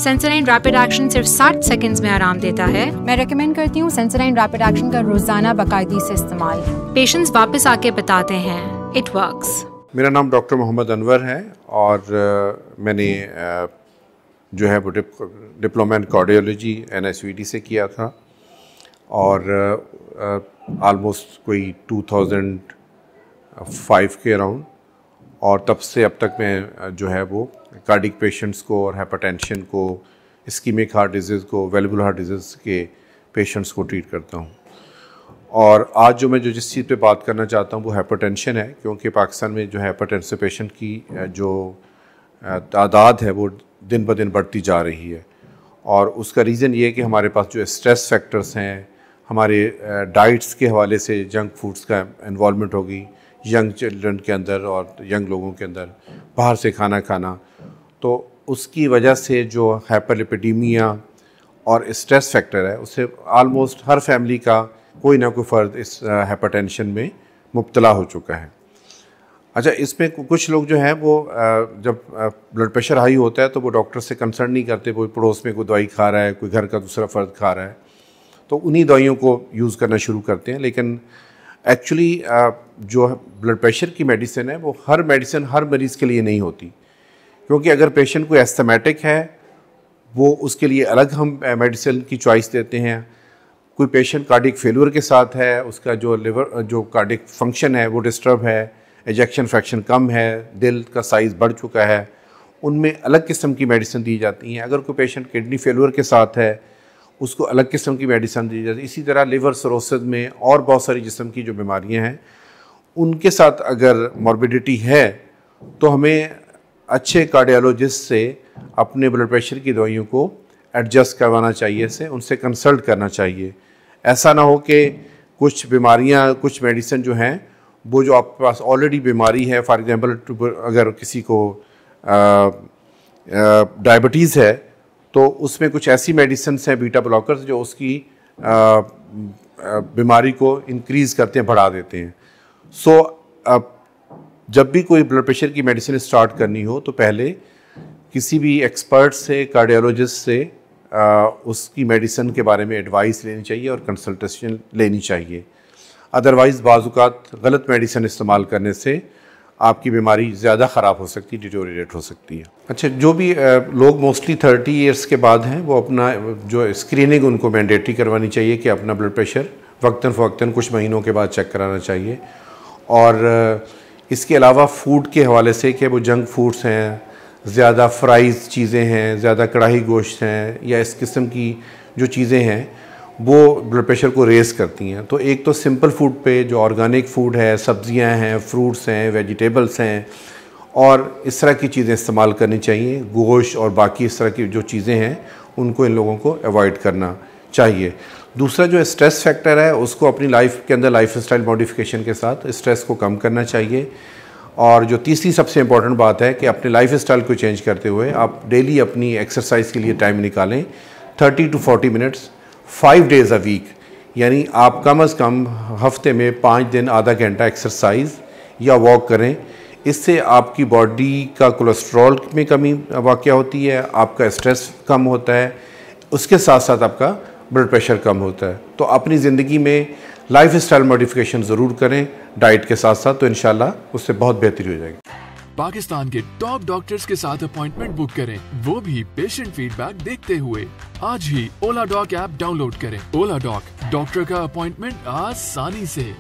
Sensodyne rapid action सिर्फ 60 seconds में आराम देता है। मैं रेकमेंड करती हूँ सेंसोडाइन रैपिड एक्शन का रोजाना बाकायदगी से इस्तेमाल। पेशेंट्स वापस आके बताते हैं इट वर्क्स। मेरा नाम डॉक्टर मोहम्मद अनवर है और मैंने जो है वो डिप्लोमा इन कार्डियोलॉजी NSVT से किया था और ऑलमोस्ट कोई 2005 के अराउंड, और तब से अब तक मैं जो है वो कार्डिक पेशेंट्स को और हाइपरटेंशन को, इस्कीमिक हार्ट डिजीज़ को, वैल्वुलर हार्ट डिजीज़ के पेशेंट्स को ट्रीट करता हूँ। और आज जो मैं जिस चीज़ पे बात करना चाहता हूँ वो हाइपरटेंशन है, क्योंकि पाकिस्तान में जो हाइपरटेंसिव पेशेंट की जो तादाद है वो दिन ब दिन बढ़ती जा रही है। और उसका रीज़न ये है कि हमारे पास जो स्ट्रेस फैक्टर्स हैं, हमारे डाइट्स के हवाले से जंक फूड्स का इन्वॉल्वमेंट होगी यंग चिल्ड्रन के अंदर और यंग लोगों के अंदर, बाहर से खाना खाना, तो उसकी वजह से जो हाइपरलिपिडीमिया और स्ट्रेस फैक्टर है उससे आलमोस्ट हर फैमिली का कोई ना कोई फ़र्द इस हाइपरटेंशन में मुब्तला हो चुका है। अच्छा, इसमें कुछ लोग जो हैं वो जब ब्लड प्रेशर हाई होता है तो वो डॉक्टर से कंसर्न नहीं करते, कोई पड़ोस में कोई दवाई खा रहा है, कोई घर का दूसरा फ़र्द खा रहा है, तो उन्हीं दवाइयों को यूज़ करना शुरू करते हैं। लेकिन एक्चुअली जो ब्लड प्रेशर की मेडिसिन है वो हर मेडिसिन हर मरीज़ के लिए नहीं होती, क्योंकि अगर पेशेंट कोई एस्थमेटिक है वो उसके लिए अलग हम मेडिसिन की चॉइस देते हैं। कोई पेशेंट कार्डिक फेलियर के साथ है, उसका जो लिवर जो कार्डिक फंक्शन है वो डिस्टर्ब है, एजेक्शन फ्रैक्शन कम है, दिल का साइज़ बढ़ चुका है, उनमें अलग किस्म की मेडिसिन दी जाती हैं। अगर कोई पेशेंट किडनी फेलियर के साथ है उसको अलग किस्म की मेडिसिन दी जाती है। इसी तरह लिवर सिरोसिस में और बहुत सारी जिस्म की जो बीमारियां हैं उनके साथ अगर मॉर्बिडिटी है तो हमें अच्छे कार्डियोलॉजिस्ट से अपने ब्लड प्रेशर की दवाइयों को एडजस्ट करवाना चाहिए, से उनसे कंसल्ट करना चाहिए। ऐसा ना हो कि कुछ बीमारियां, कुछ मेडिसिन जो हैं वो जो आपके पास ऑलरेडी बीमारी है, फॉर एग्जांपल अगर किसी को डायबिटीज़ है तो उसमें कुछ ऐसी मेडिसिन्स हैं बीटा ब्लॉकर्स जो उसकी बीमारी को इंक्रीज़ करते हैं, बढ़ा देते हैं। जब भी कोई ब्लड प्रेशर की मेडिसिन स्टार्ट करनी हो तो पहले किसी भी एक्सपर्ट से, कार्डियोलॉजिस्ट से उसकी मेडिसिन के बारे में एडवाइस लेनी चाहिए और कंसल्टेशन लेनी चाहिए। अदरवाइज़ बाज़-औक़ात गलत मेडिसिन इस्तेमाल करने से आपकी बीमारी ज़्यादा ख़राब हो सकती है, डिटोरिएट हो सकती है। अच्छा, जो भी लोग मोस्टली 30 इयर्स के बाद हैं वो अपना जो स्क्रीनिंग उनको मैंडेटरी करवानी चाहिए कि अपना ब्लड प्रेशर वक्तन फ़वक्तन कुछ महीनों के बाद चेक कराना चाहिए। और इसके अलावा फूड के हवाले से कि वो जंक फूड्स हैं, ज़्यादा फ्राइज़ चीज़ें हैं, ज़्यादा कढ़ाई गोश्त हैं या इस किस्म की जो चीज़ें हैं वो ब्लड प्रेशर को रेज़ करती हैं। तो एक तो सिंपल फूड पे जो ऑर्गेनिक फूड है, सब्जियां हैं, फ्रूट्स हैं, वेजिटेबल्स हैं और इस तरह की चीज़ें इस्तेमाल करनी चाहिए। गोश्त और बाकी इस तरह की जो चीज़ें हैं उनको इन लोगों को अवॉइड करना चाहिए। दूसरा जो स्ट्रेस फैक्टर है उसको अपनी लाइफ के अंदर लाइफ स्टाइल मॉडिफिकेशन के साथ स्ट्रेस को कम करना चाहिए। और जो तीसरी सबसे इम्पॉर्टेंट बात है कि अपने लाइफ स्टाइल को चेंज करते हुए आप डेली अपनी एक्सरसाइज के लिए टाइम निकालें, 30 to 40 minutes 5 days a week, यानी आप कम अज़ कम हफ्ते में 5 दिन आधा घंटा एक्सरसाइज या वॉक करें। इससे आपकी बॉडी का कोलेस्ट्रॉल में कमी वाक़या होती है, आपका स्ट्रेस कम होता है, उसके साथ साथ आपका ब्लड प्रेशर कम होता है। तो अपनी ज़िंदगी में लाइफ स्टाइल मॉडिफिकेशन ज़रूर करें डाइट के साथ साथ, तो इंशाल्लाह उससे बहुत बेहतरी हो जाएगी। पाकिस्तान के टॉप डॉक्टर्स के साथ अपॉइंटमेंट बुक करें, वो भी पेशेंट फीडबैक देखते हुए। आज ही ओला डॉक ऐप डाउनलोड करें। ओला डॉक, डॉक्टर का अपॉइंटमेंट आसानी से।